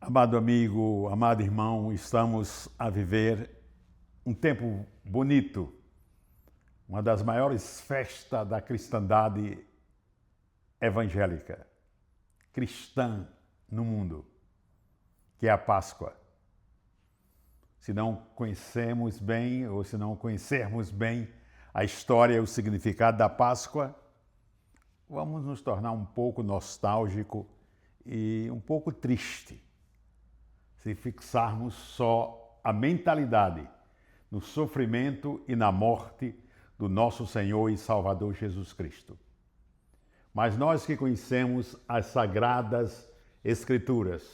Amado amigo, amado irmão, estamos a viver um tempo bonito, uma das maiores festas da cristandade evangélica, cristã no mundo, que é a Páscoa. Se não conhecemos bem ou se não conhecermos bem a história e o significado da Páscoa, vamos nos tornar um pouco nostálgico e um pouco triste se fixarmos só a mentalidade no sofrimento e na morte do nosso Senhor e Salvador Jesus Cristo. Mas nós que conhecemos as Sagradas Escrituras,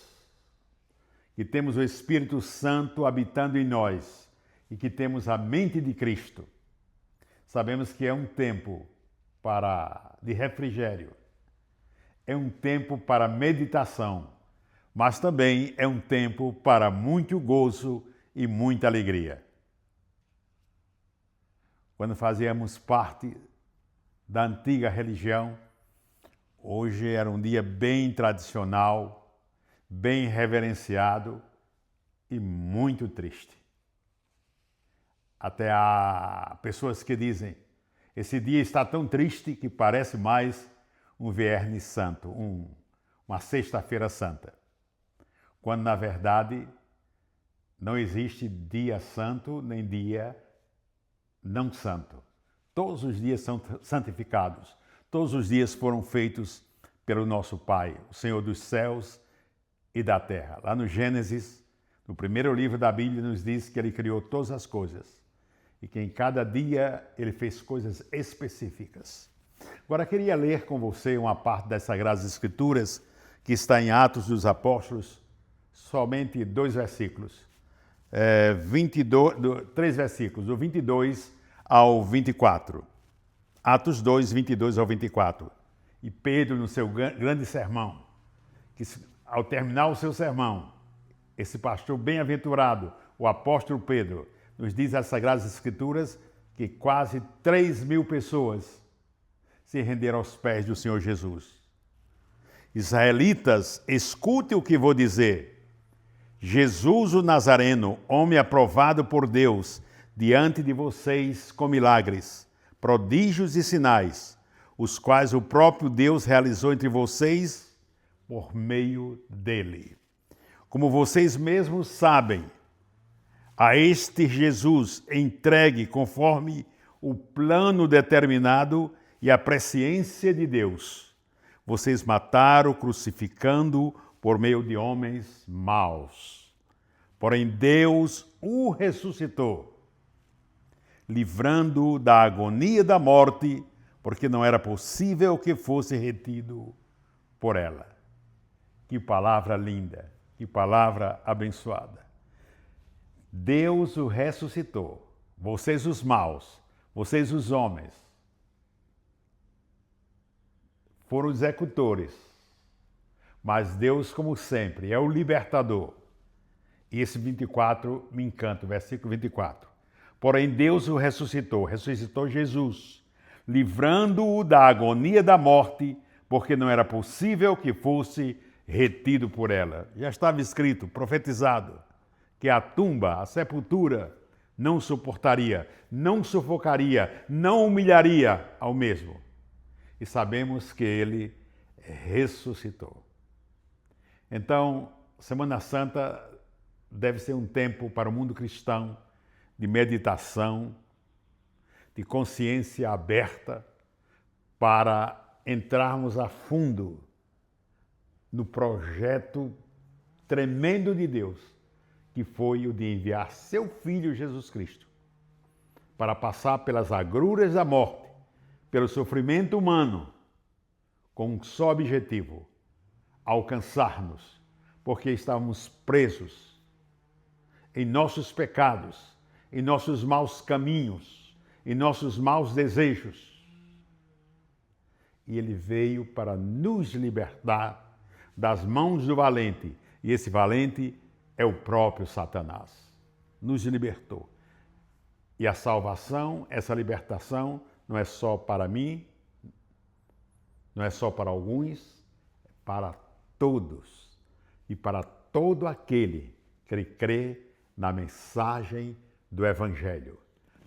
que temos o Espírito Santo habitando em nós e que temos a mente de Cristo, sabemos que é um tempo de refrigério, é um tempo para meditação, mas também é um tempo para muito gozo e muita alegria. Quando fazíamos parte da antiga religião, hoje era um dia bem tradicional, bem reverenciado e muito triste. Até há pessoas que dizem: esse dia está tão triste que parece mais um Viernes Santo, uma Sexta-feira Santa. Quando, na verdade, não existe dia santo nem dia não santo. Todos os dias são santificados. Todos os dias foram feitos pelo nosso Pai, o Senhor dos céus e da terra. Lá no Gênesis, no primeiro livro da Bíblia, nos diz que Ele criou todas as coisas e que em cada dia Ele fez coisas específicas. Agora, queria ler com você uma parte das Sagradas Escrituras que está em Atos dos Apóstolos, somente 2 versículos, 3 versículos, do 22 ao 24. Atos 2, 22 ao 24. E Pedro, no seu grande sermão, que ao terminar o seu sermão, esse pastor bem-aventurado, o apóstolo Pedro, nos diz as Sagradas Escrituras que quase 3.000 pessoas se renderam aos pés do Senhor Jesus. Israelitas, escute o que vou dizer. Jesus o Nazareno, homem aprovado por Deus, diante de vocês com milagres, prodígios e sinais, os quais o próprio Deus realizou entre vocês por meio dele. Como vocês mesmos sabem, a este Jesus entregue conforme o plano determinado e a presciência de Deus, vocês mataram crucificando por meio de homens maus. Porém, Deus o ressuscitou, livrando-o da agonia da morte, porque não era possível que fosse retido por ela. Que palavra linda, que palavra abençoada. Deus o ressuscitou, vocês os maus, vocês os homens, foram executores. Mas Deus, como sempre, é o libertador. E esse 24 me encanta, o versículo 24. Porém, Deus o ressuscitou Jesus, livrando-o da agonia da morte, porque não era possível que fosse retido por ela. Já estava escrito, profetizado, que a tumba, a sepultura, não suportaria, não sufocaria, não humilharia ao mesmo. E sabemos que ele ressuscitou. Então, Semana Santa deve ser um tempo para o mundo cristão de meditação, de consciência aberta, para entrarmos a fundo no projeto tremendo de Deus, que foi o de enviar seu Filho Jesus Cristo para passar pelas agruras da morte, pelo sofrimento humano, com um só objetivo: alcançar-nos, porque estávamos presos em nossos pecados, em nossos maus caminhos, em nossos maus desejos. E Ele veio para nos libertar das mãos do valente, e esse valente é o próprio Satanás. Nos libertou. E a salvação, essa libertação, não é só para mim, não é só para alguns, é para todos e para todo aquele que crê na mensagem do Evangelho,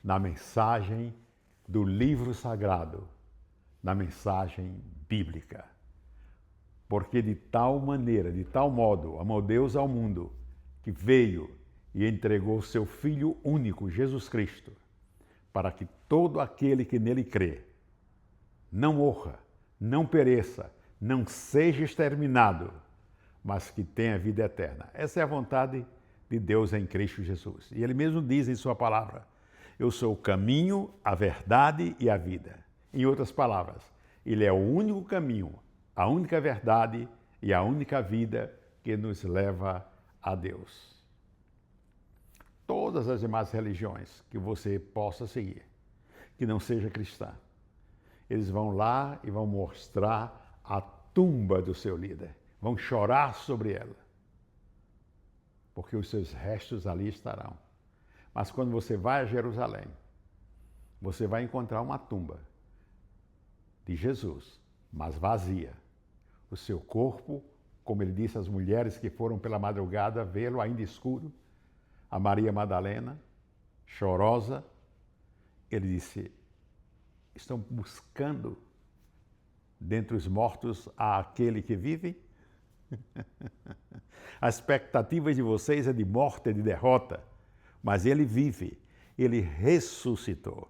na mensagem do livro sagrado, na mensagem bíblica. Porque de tal maneira, de tal modo, amou Deus ao mundo, que veio e entregou seu Filho único, Jesus Cristo, para que todo aquele que nele crê não morra, não pereça, não seja exterminado, mas que tenha vida eterna. Essa é a vontade de Deus em Cristo Jesus. E ele mesmo diz em sua palavra: eu sou o caminho, a verdade e a vida. Em outras palavras, ele é o único caminho, a única verdade e a única vida que nos leva a Deus. Todas as demais religiões que você possa seguir, que não seja cristã, eles vão lá e vão mostrar a tumba do seu líder, vão chorar sobre ela, porque os seus restos ali estarão. Mas quando você vai a Jerusalém, você vai encontrar uma tumba de Jesus, mas vazia. O seu corpo, como ele disse às mulheres que foram pela madrugada vê-lo ainda escuro, a Maria Madalena, chorosa, ele disse: estão buscando dentre os mortos aquele que vive? A expectativa de vocês é de morte, é de derrota, mas ele vive, ele ressuscitou.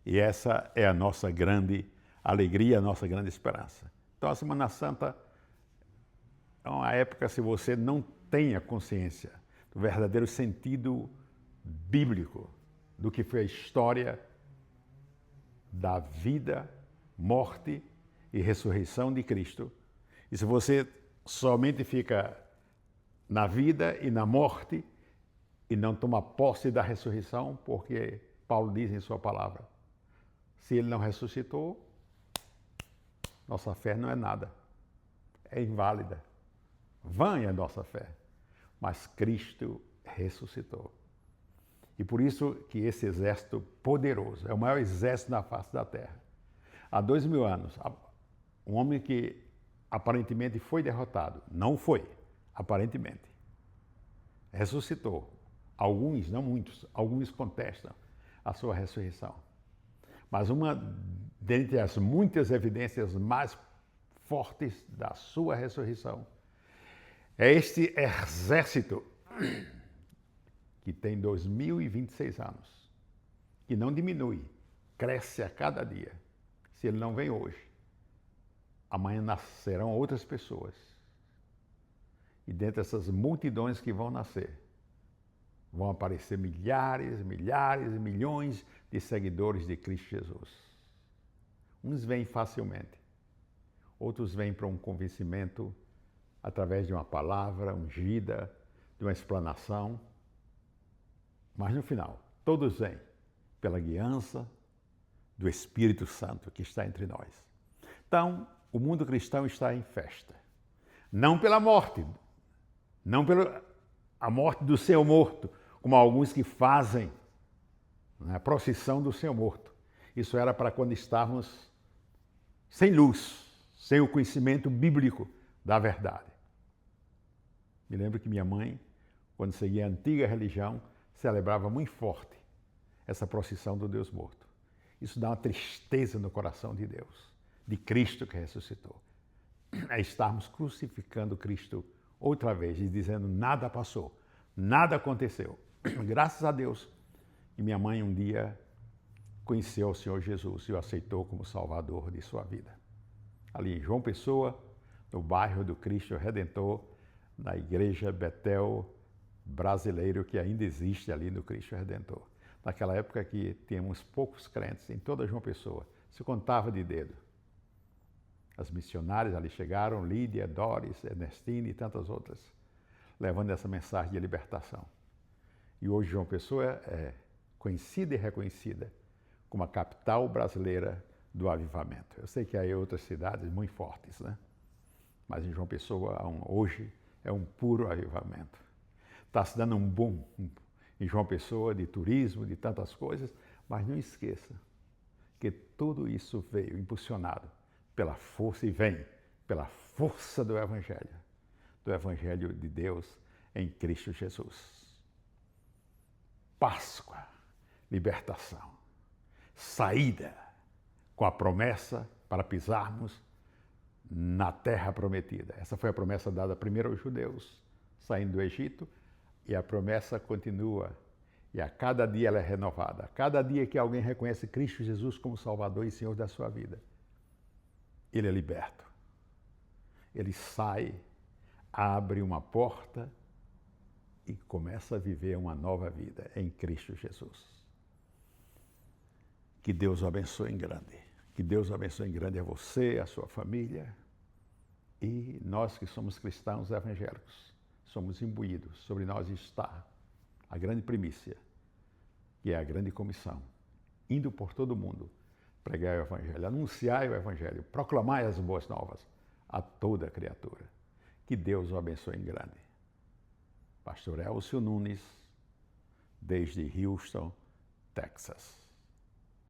E essa é a nossa grande alegria, a nossa grande esperança. Então a Semana Santa é uma época, se você não tem a consciência do verdadeiro sentido bíblico do que foi a história da vida, morte e ressurreição de Cristo, e se você somente fica na vida e na morte e não toma posse da ressurreição, porque Paulo diz em sua palavra, se ele não ressuscitou, nossa fé não é nada, é inválida, vã é a nossa fé, mas Cristo ressuscitou. E por isso que esse exército poderoso é o maior exército na face da terra. Há 2000 anos, um homem que aparentemente foi derrotado, não foi, aparentemente, ressuscitou. Alguns, não muitos, alguns contestam a sua ressurreição. Mas uma dentre as muitas evidências mais fortes da sua ressurreição é este exército que tem 2026 anos, que não diminui, cresce a cada dia. Se ele não vem hoje, amanhã nascerão outras pessoas. E dentre essas multidões que vão nascer, vão aparecer milhares, milhares e milhões de seguidores de Cristo Jesus. Uns vêm facilmente, outros vêm para um convencimento através de uma palavra ungida, de uma explanação. Mas no final, todos vêm pela guiança do Espírito Santo que está entre nós. Então, o mundo cristão está em festa. Não pela morte, não pela a morte do seu morto, como alguns que fazem a procissão do seu morto. Isso era para quando estávamos sem luz, sem o conhecimento bíblico da verdade. Me lembro que minha mãe, quando seguia a antiga religião, celebrava muito forte essa procissão do Deus morto. Isso dá uma tristeza no coração de Deus, de Cristo que ressuscitou. É estarmos crucificando Cristo outra vez e dizendo nada passou, nada aconteceu. Graças a Deus que minha mãe um dia conheceu o Senhor Jesus e o aceitou como Salvador de sua vida. Ali em João Pessoa, no bairro do Cristo Redentor, na igreja Betel brasileiro que ainda existe ali no Cristo Redentor. Naquela época que tínhamos poucos crentes em toda João Pessoa, se contava de dedo. As missionárias ali chegaram, Lídia, Doris, Ernestine e tantas outras, levando essa mensagem de libertação. E hoje João Pessoa é conhecida e reconhecida como a capital brasileira do avivamento. Eu sei que há outras cidades muito fortes, né? Mas em João Pessoa, hoje, é um puro avivamento. Está se dando um boom em João Pessoa de turismo, de tantas coisas, mas não esqueça que tudo isso veio impulsionado pela força e vem pela força do Evangelho, do Evangelho de Deus em Cristo Jesus. Páscoa, libertação, saída com a promessa para pisarmos na terra prometida. Essa foi a promessa dada primeiro aos judeus, saindo do Egito, e a promessa continua. E a cada dia ela é renovada. A cada dia que alguém reconhece Cristo Jesus como Salvador e Senhor da sua vida, ele é liberto. Ele sai, abre uma porta e começa a viver uma nova vida em Cristo Jesus. Que Deus o abençoe em grande. Que Deus o abençoe em grande a você, a sua família. E nós que somos cristãos evangélicos, somos imbuídos. Sobre nós está a grande primícia, que é a grande comissão. Indo por todo o mundo, pregar o Evangelho, anunciar o Evangelho, proclamar as boas novas a toda criatura. Que Deus o abençoe em grande. Pastor Elcio Nunes, desde Houston, Texas.